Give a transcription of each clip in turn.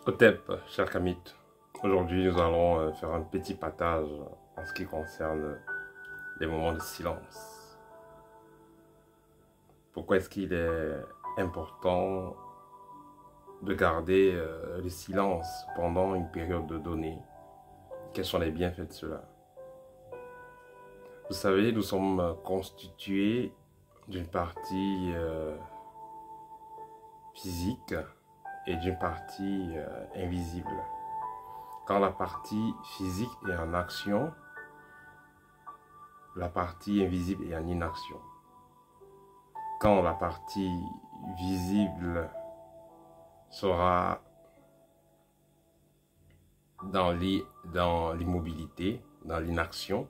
Otep, cher Kamit, aujourd'hui nous allons faire un petit partage en ce qui concerne les moments de silence. Pourquoi est-ce qu'il est important de garder le silence pendant une période donnée? Quels sont les bienfaits de cela? Vous savez, nous sommes constitués d'une partie physique et d'une partie invisible. Quand la partie physique est en action, la partie invisible est en inaction. Quand la partie visible sera dans l'immobilité, dans l'inaction,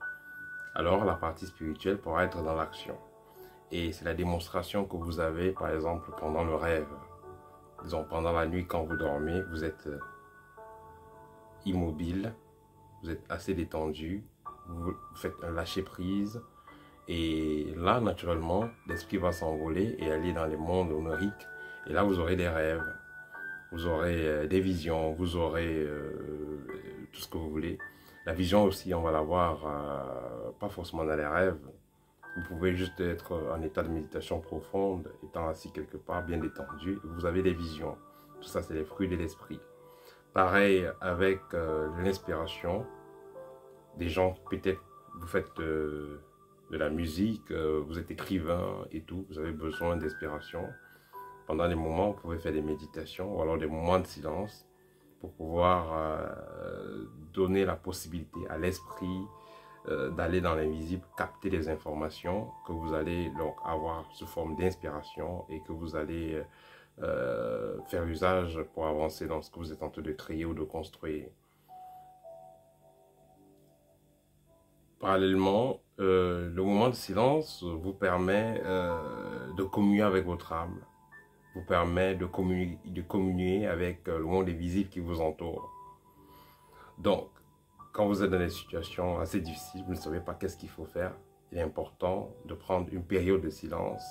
alors la partie spirituelle pourra être dans l'action. Et c'est la démonstration que vous avez, par exemple, pendant le rêve. Disons, pendant la nuit, quand vous dormez, vous êtes immobile, vous êtes assez détendu, vous faites un lâcher-prise. Et là, naturellement, l'esprit va s'envoler et aller dans les mondes oniriques. Et là, vous aurez des rêves, vous aurez des visions, vous aurez tout ce que vous voulez. La vision aussi, on va la voir pas forcément dans les rêves. Vous pouvez juste être en état de méditation profonde, étant assis quelque part, bien détendu. Vous avez des visions. Tout ça, c'est les fruits de l'esprit. Pareil avec l'inspiration. Des gens, peut-être, vous faites de la musique, vous êtes écrivain et tout, vous avez besoin d'inspiration. Pendant des moments, vous pouvez faire des méditations ou alors des moments de silence pour pouvoir donner la possibilité à l'esprit d'aller dans l'invisible, capter des informations que vous allez donc avoir sous forme d'inspiration et que vous allez faire usage pour avancer dans ce que vous êtes en train de créer ou de construire. Parallèlement, le moment de silence vous permet de communier avec votre âme, vous permet de communier avec le monde invisible qui vous entoure. Donc, quand vous êtes dans des situations assez difficiles, vous ne savez pas qu'est-ce qu'il faut faire, il est important de prendre une période de silence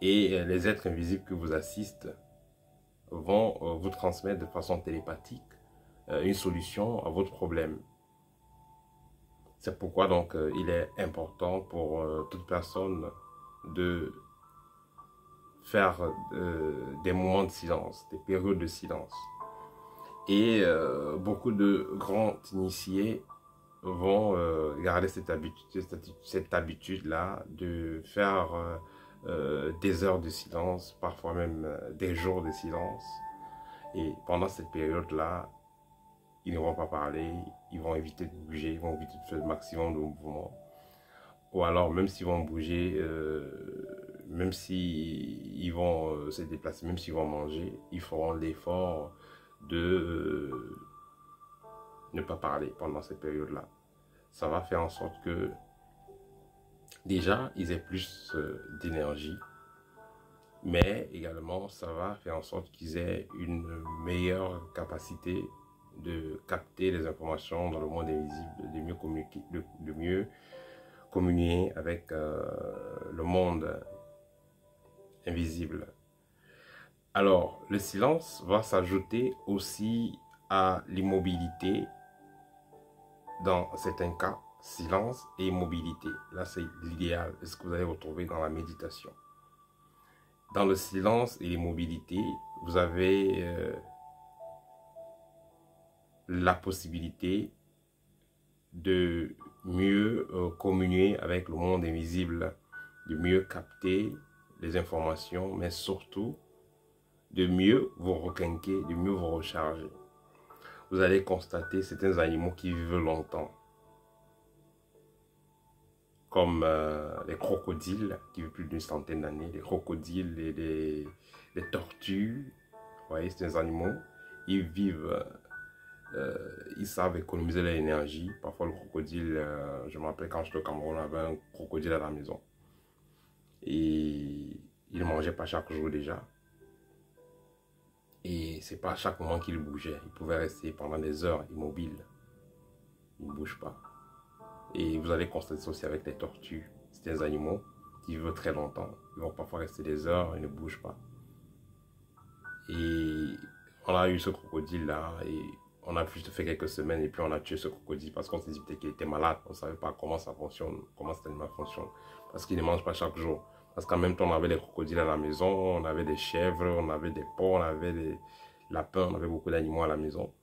et les êtres invisibles qui vous assistent vont vous transmettre de façon télépathique une solution à votre problème. C'est pourquoi donc il est important pour toute personne de faire des moments de silence, des périodes de silence. Et beaucoup de grands initiés vont garder cette habitude-là de faire des heures de silence, parfois même des jours de silence. Et pendant cette période-là, ils ne vont pas parler, ils vont éviter de bouger, ils vont éviter de faire le maximum de mouvements. Ou alors, même s'ils vont bouger, même s'ils vont se déplacer, même s'ils vont manger, ils feront l'effort de ne pas parler pendant cette période-là. Ça va faire en sorte que déjà, ils aient plus d'énergie, mais également, ça va faire en sorte qu'ils aient une meilleure capacité de capter les informations dans le monde invisible, de mieux communiquer, de mieux communier avec le monde invisible. Alors, le silence va s'ajouter aussi à l'immobilité. Dans certains cas, silence et immobilité. Là, c'est l'idéal. C'est ce que vous allez retrouver dans la méditation. Dans le silence et l'immobilité, vous avez la possibilité de mieux communier avec le monde invisible, de mieux capter les informations, mais surtout de mieux vous requinquer, de mieux vous recharger. Vous allez constater certains animaux qui vivent longtemps, comme les crocodiles qui vivent plus d'une centaine d'années, les crocodiles et les tortues. Vous voyez, c'est des animaux, ils vivent, ils savent économiser leur énergie. Parfois le crocodile, je me rappelle quand j'étais au Cameroun, on avait un crocodile à la maison. Et il ne mangeait pas chaque jour déjà. Et c'est pas à chaque moment qu'il bougeait. Il pouvait rester pendant des heures immobile. Il ne bouge pas. Et vous allez constater ça aussi avec les tortues. C'est des animaux qui vivent très longtemps. Ils vont parfois rester des heures et ne bougent pas. Et on a eu ce crocodile-là et on a juste fait quelques semaines et puis on a tué ce crocodile parce qu'on s'est dit peut-être qu'il était malade. On ne savait pas comment ça fonctionne, comment cet animal fonctionne. Parce qu'il ne mange pas chaque jour. Parce qu'en même temps, on avait des crocodiles à la maison, on avait des chèvres, on avait des porcs, on avait des lapins, on avait beaucoup d'animaux à la maison.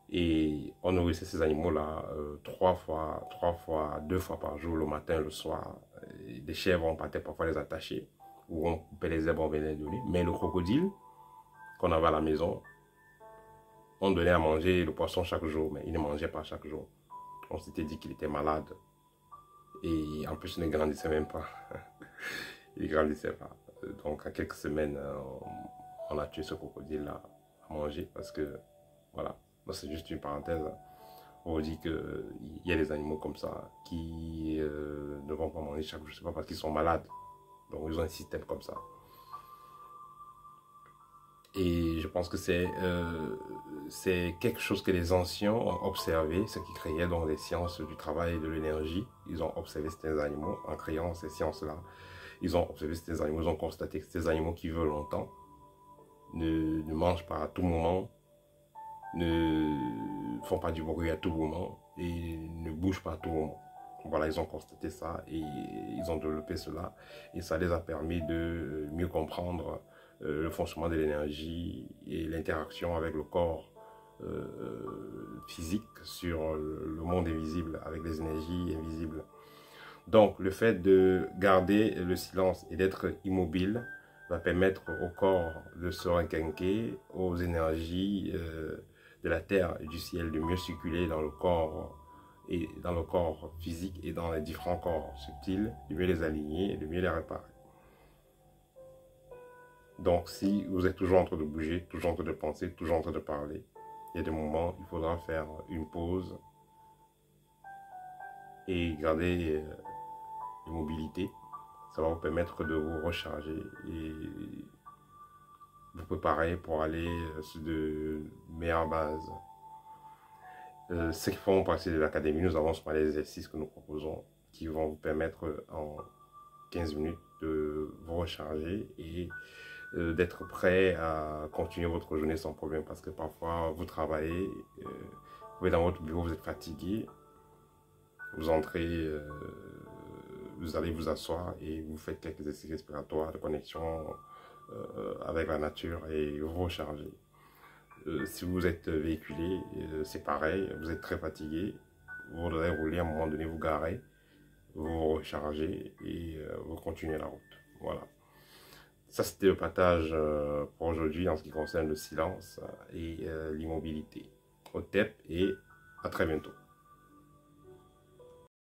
Et on nourrissait ces animaux-là deux fois par jour, le matin, le soir. Et des chèvres, on partait parfois les attacher, ou on coupait les herbes, on venait les donner. Mais le crocodile qu'on avait à la maison, on donnait à manger le poisson chaque jour, mais il ne mangeait pas chaque jour. On s'était dit qu'il était malade. Et en plus, il ne grandissait même pas. Il ne grandissait pas. Donc, en quelques semaines, on a tué ce crocodile-là à manger parce que, voilà. C'est juste une parenthèse. On vous dit qu'il y a des animaux comme ça qui ne vont pas manger chaque jour. Je sais pas parce qu'ils sont malades. Donc, ils ont un système comme ça. Et je pense que c'est quelque chose que les anciens ont observé, ceux qui créaient donc les sciences du travail et de l'énergie. Ils ont observé ces animaux en créant ces sciences-là. Ils ont observé ces animaux, ils ont constaté que ces animaux qui vivent longtemps ne mangent pas à tout moment, ne font pas du bruit à tout moment et ne bougent pas à tout moment. Voilà, ils ont constaté ça et ils ont développé cela et ça les a permis de mieux comprendre le fonctionnement de l'énergie et l'interaction avec le corps physique sur le monde invisible avec les énergies invisibles. Donc, le fait de garder le silence et d'être immobile va permettre au corps de se requinquer, aux énergies de la terre et du ciel de mieux circuler dans le corps et dans le corps physique et dans les différents corps subtils, de mieux les aligner et de mieux les réparer. Donc, si vous êtes toujours en train de bouger, toujours en train de penser, toujours en train de parler, il y a des moments où il faudra faire une pause et garder l'immobilité. Ça va vous permettre de vous recharger et vous préparer pour aller sur de meilleures bases. Ceux qui font partie de l'académie, nous avons souvent les exercices que nous proposons qui vont vous permettre en 15 minutes de vous recharger et d'être prêt à continuer votre journée sans problème parce que parfois vous travaillez, vous êtes dans votre bureau, vous êtes fatigué, vous entrez, vous allez vous asseoir et vous faites quelques exercices respiratoires de connexion avec la nature et vous rechargez. Si vous êtes véhiculé, c'est pareil, vous êtes très fatigué, vous devez rouler à un moment donné, vous garez, vous rechargez et vous continuez la route. Voilà. Ça, c'était le partage pour aujourd'hui en ce qui concerne le silence et l'immobilité. Au TEP et à très bientôt.